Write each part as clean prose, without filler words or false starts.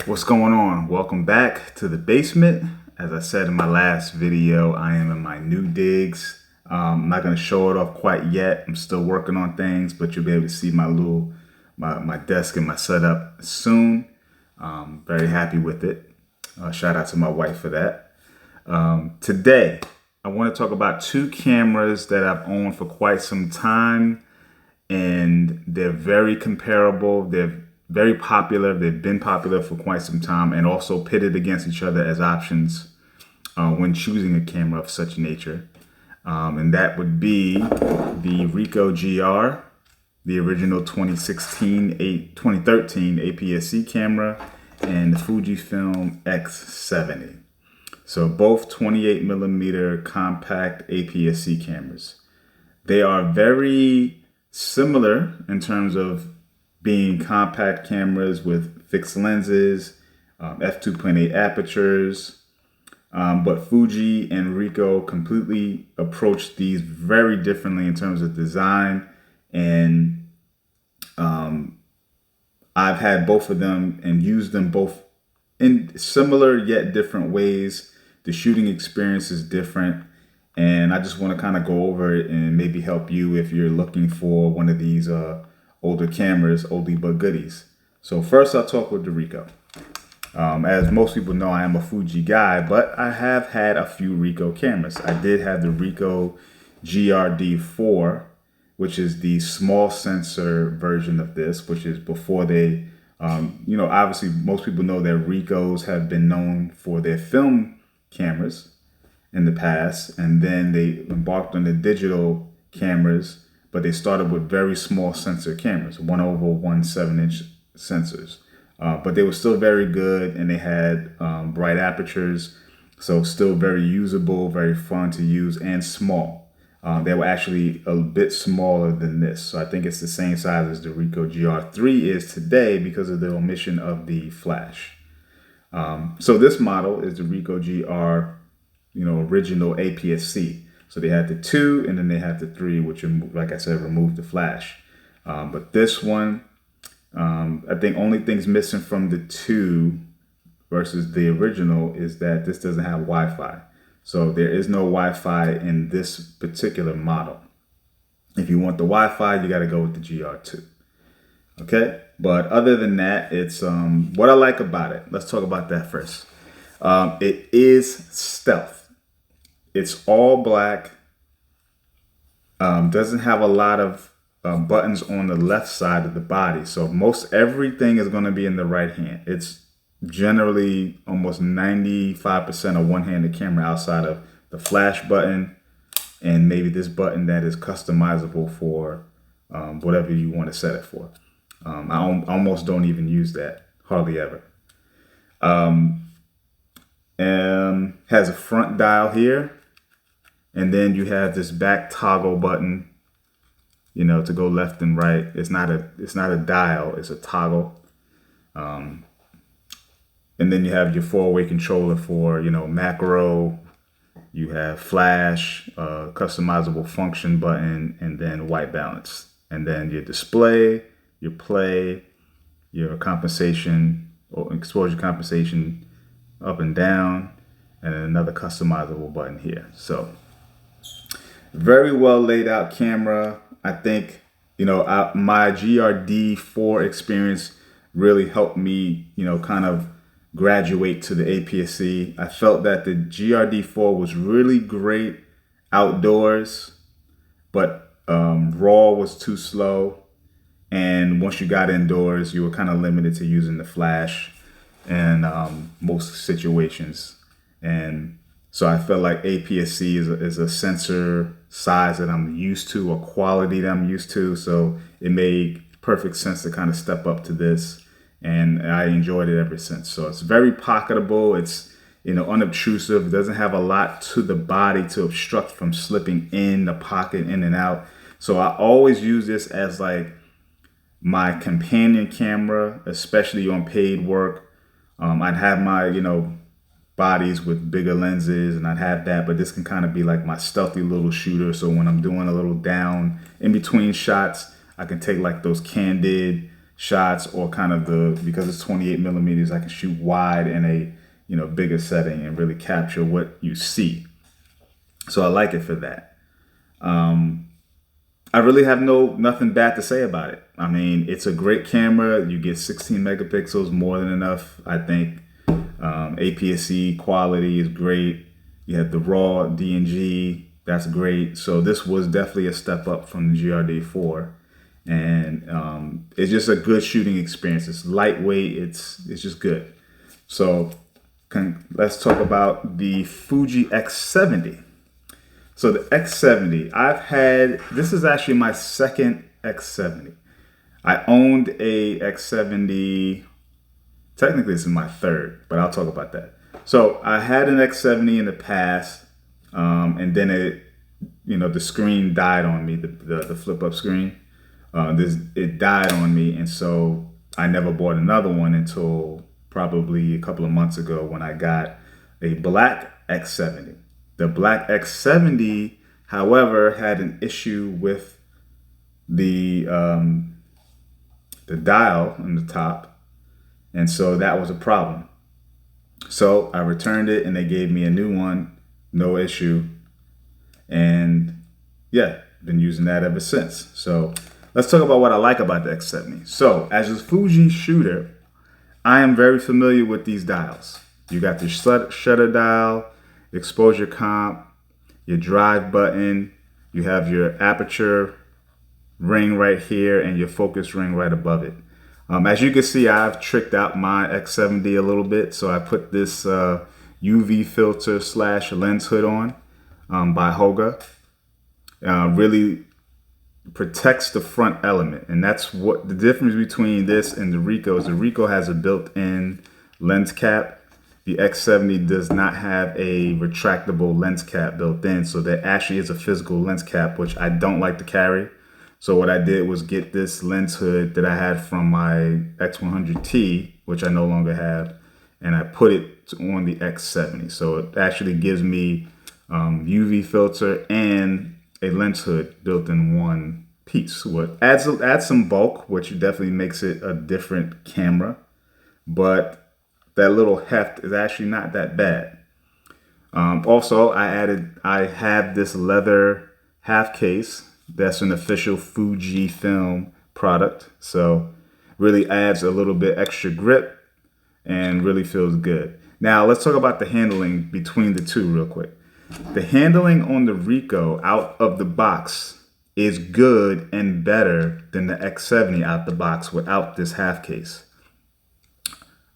What's going on? Welcome back to the basement. As I said in my last video, I am in my new digs. I'm not going to show it off quite yet. I'm still working on things, but you'll be able to see my desk and my setup soon. Very happy with it. Shout out to my wife for that. Today, I want to talk about two cameras that I've owned for quite some time, and they're very comparable. They're very popular. They've been popular for quite some time and also pitted against each other as options when choosing a camera of such nature. And that would be the Ricoh GR, the original 2013 APS-C camera, and the Fujifilm X70. So both 28mm compact APS-C cameras. They are very similar in terms of being compact cameras with fixed lenses, f2.8 apertures, but Fuji and Ricoh completely approached these very differently in terms of design, and I've had both of them and used them both in similar yet different ways. The shooting experience is different, and I just want to kind of go over it and maybe help you if you're looking for one of these older cameras, oldie but goodies. So first I'll talk with the Ricoh. As most people know, I am a Fuji guy, but I have had a few Ricoh cameras. I did have the Ricoh GR-D4, which is the small sensor version of this, which is before they, obviously most people know that Ricohs have been known for their film cameras in the past, and then they embarked on the digital cameras, but they started with very small sensor cameras, 1/1.7" sensors. But they were still very good, and they had bright apertures, so still very usable, very fun to use, and small. They were actually a bit smaller than this, so I think it's the same size as the Ricoh GR3 is today because of the omission of the flash. So this model is the Ricoh GR, original APS-C. So they had the 2 and then they had the 3, which, like I said, removed the flash. But this one, I think only things missing from the 2 versus the original is that this doesn't have Wi-Fi. So there is no Wi-Fi in this particular model. If you want the Wi-Fi, you got to go with the GR2. Okay, but other than that, it's what I like about it. Let's talk about that first. It is stealth. It's all black. Doesn't have a lot of buttons on the left side of the body. So most everything is going to be in the right hand. It's generally almost 95% a one-handed camera outside of the flash button and maybe this button that is customizable for whatever you want to set it for. I almost don't even use that, hardly ever. And has a front dial here. And then you have this back toggle button, to go left and right. It's not a dial, it's a toggle. And then you have your 4-way controller for, macro. You have flash, customizable function button, and then white balance. And then your display, your play, your compensation or exposure compensation up and down, and then another customizable button here. So very well laid out camera. I think, my GR-D4 experience really helped me, kind of graduate to the APS-C. I felt that the GR-D4 was really great outdoors, but RAW was too slow. And once you got indoors, you were kind of limited to using the flash in most situations. And so I felt like APS-C is a sensor size that I'm used to, a quality that I'm used to. So it made perfect sense to kind of step up to this. And I enjoyed it ever since. So it's very pocketable. It's, unobtrusive. It doesn't have a lot to the body to obstruct from slipping in the pocket, in and out. So I always use this as like my companion camera, especially on paid work. I'd have my, bodies with bigger lenses, and I'd have that, but this can kind of be like my stealthy little shooter. So when I'm doing a little down in between shots, I can take like those candid shots, or kind of because it's 28 millimeters, I can shoot wide in a, bigger setting and really capture what you see. So I like it for that. I really have nothing bad to say about it. I mean, it's a great camera. You get 16 megapixels, more than enough, I think. APS-C quality is great. You have the raw DNG, that's great. So this was definitely a step up from the GR4, and it's just a good shooting experience. It's lightweight. It's just good. So let's talk about the Fuji X70. So the X70, this is actually my second X70. I owned a X70. Technically, this is my third, but I'll talk about that. So I had an X70 in the past, and then the screen died on me, the flip up screen. It died on me, and so I never bought another one until probably a couple of months ago when I got a black X70. The black X70, however, had an issue with the dial on the top. And so that was a problem. So I returned it and they gave me a new one, no issue. And yeah, been using that ever since. So let's talk about what I like about the X70. So as a Fuji shooter, I am very familiar with these dials. You got the shutter dial, exposure comp, your drive button, you have your aperture ring right here and your focus ring right above it. As you can see, I've tricked out my X70 a little bit. So I put this UV filter / lens hood on by Hoga. Really protects the front element. And that's what the difference between this and the Ricoh is. The Ricoh has a built-in lens cap. The X70 does not have a retractable lens cap built in. So there actually is a physical lens cap, which I don't like to carry. So what I did was get this lens hood that I had from my X100T, which I no longer have, and I put it on the X70. So it actually gives me UV filter and a lens hood built in one piece. What adds some bulk, which definitely makes it a different camera, but that little heft is actually not that bad. Also, I have this leather half case. That's an official Fujifilm product. So really adds a little bit extra grip and really feels good. Now let's talk about the handling between the two real quick. The handling on the Ricoh out of the box is good and better than the X70 out the box without this half case.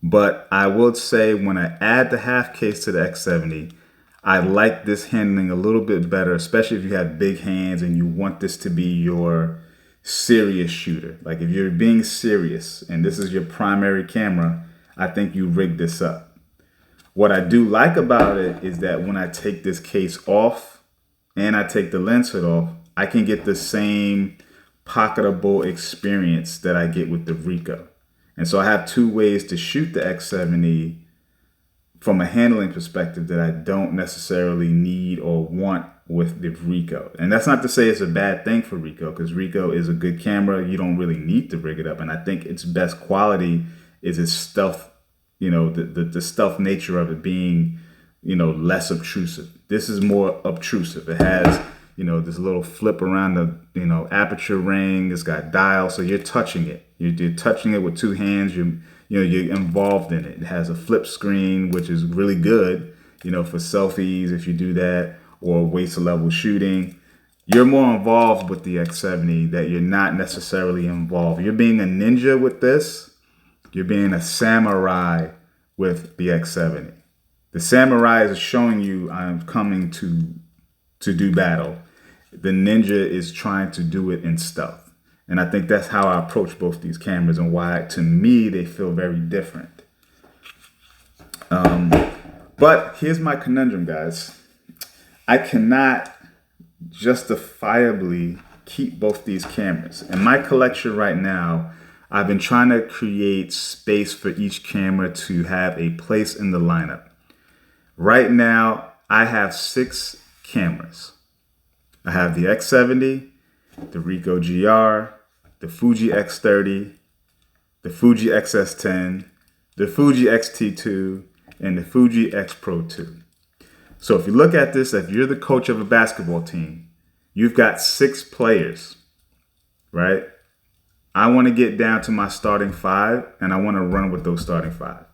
But I would say when I add the half case to the X70, I like this handling a little bit better, especially if you have big hands and you want this to be your serious shooter. Like if you're being serious and this is your primary camera, I think you rig this up. What I do like about it is that when I take this case off and I take the lens hood off, I can get the same pocketable experience that I get with the Ricoh. And so I have two ways to shoot the X70 from a handling perspective that I don't necessarily need or want with the Ricoh. And that's not to say it's a bad thing for Ricoh, because Ricoh is a good camera. You don't really need to rig it up. And I think its best quality is its stealth, the stealth nature of it being, less obtrusive. This is more obtrusive. It has, this little flip around the, aperture ring. It's got dial. So you're touching it. You're touching it with two hands. You're involved in it. It has a flip screen, which is really good, for selfies if you do that, or waist level shooting. You're more involved with the X70 that you're not necessarily involved. You're being a ninja with this. You're being a samurai with the X70. The samurai is showing you I'm coming to do battle. The ninja is trying to do it in stealth. And I think that's how I approach both these cameras and why, to me, they feel very different. But here's my conundrum, guys. I cannot justifiably keep both these cameras. In my collection right now, I've been trying to create space for each camera to have a place in the lineup. Right now, I have 6 cameras. I have the X70, the Ricoh GR, the Fuji X30, the Fuji XS10, the Fuji X-T2, and the Fuji X Pro 2. So if you look at this, if you're the coach of a basketball team, you've got 6 players, right? I want to get down to my starting 5, and I want to run with those starting 5.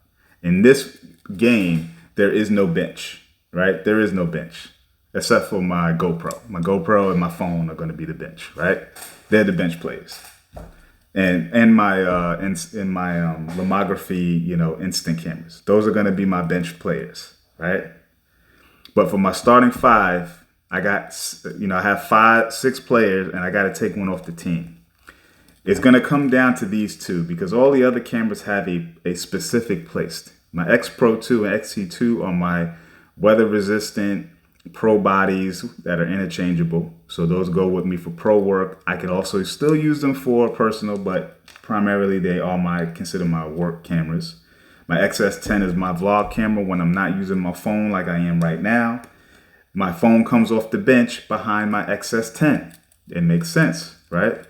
In this game, there is no bench, right? There is no bench, except for my GoPro. My GoPro and my phone are going to be the bench, right? They're the bench players. And my lomography, instant cameras. Those are going to be my bench players, right? But for my starting 5, I got, I have 6 players, and I got to take one off the team. It's going to come down to these 2 because all the other cameras have a specific place. My X Pro 2 and XT2 are my weather resistant pro bodies that are interchangeable. So those go with me for pro work. I can also still use them for personal, but primarily they are consider my work cameras. My XS10 is my vlog camera when I'm not using my phone like I am right now. My phone comes off the bench behind my XS10. It makes sense, right?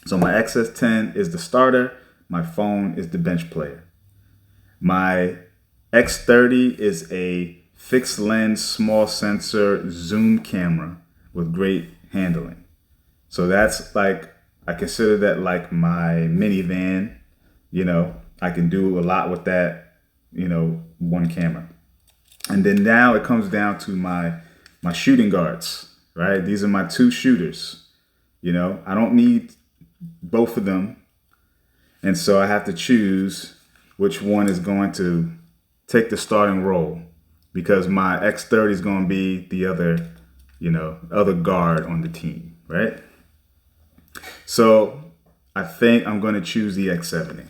So my XS10 is the starter. My phone is the bench player. My X30 is a fixed lens, small sensor, zoom camera with great handling. So that's I consider that like my minivan. I can do a lot with that, one camera. And then now it comes down to my shooting guards, right? These are my 2 shooters. I don't need both of them. And so I have to choose which one is going to take the starting role, because my X30 is going to be the other guard on the team, right? So I think I'm going to choose the X70.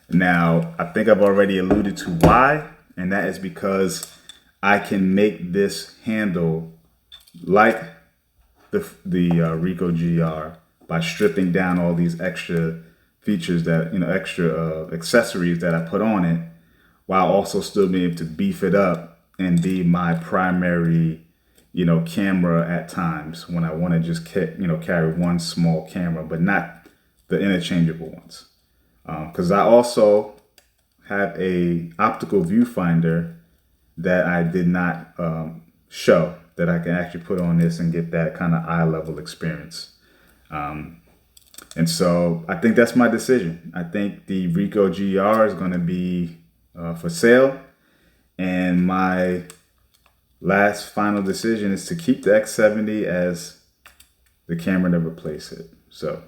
Now, I think I've already alluded to why, and that is because I can make this handle like the Ricoh GR by stripping down all these extra features that, extra accessories that I put on it, while also still being able to beef it up and be my primary, camera at times when I want to just, carry one small camera, but not the interchangeable ones. Because I also have a optical viewfinder that I did not show, that I can actually put on this and get that kind of eye level experience. And so I think that's my decision. I think the Ricoh GR is going to be for sale. And my last final decision is to keep the X70 as the camera to replace it. So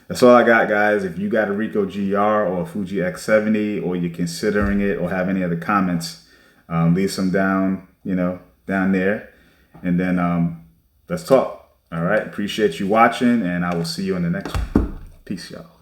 that's all I got, guys. If you got a Ricoh GR or a Fuji X70, or you're considering it, or have any other comments, leave some down, down there. And then let's talk. All right. Appreciate you watching, and I will see you in the next one. Peace, y'all.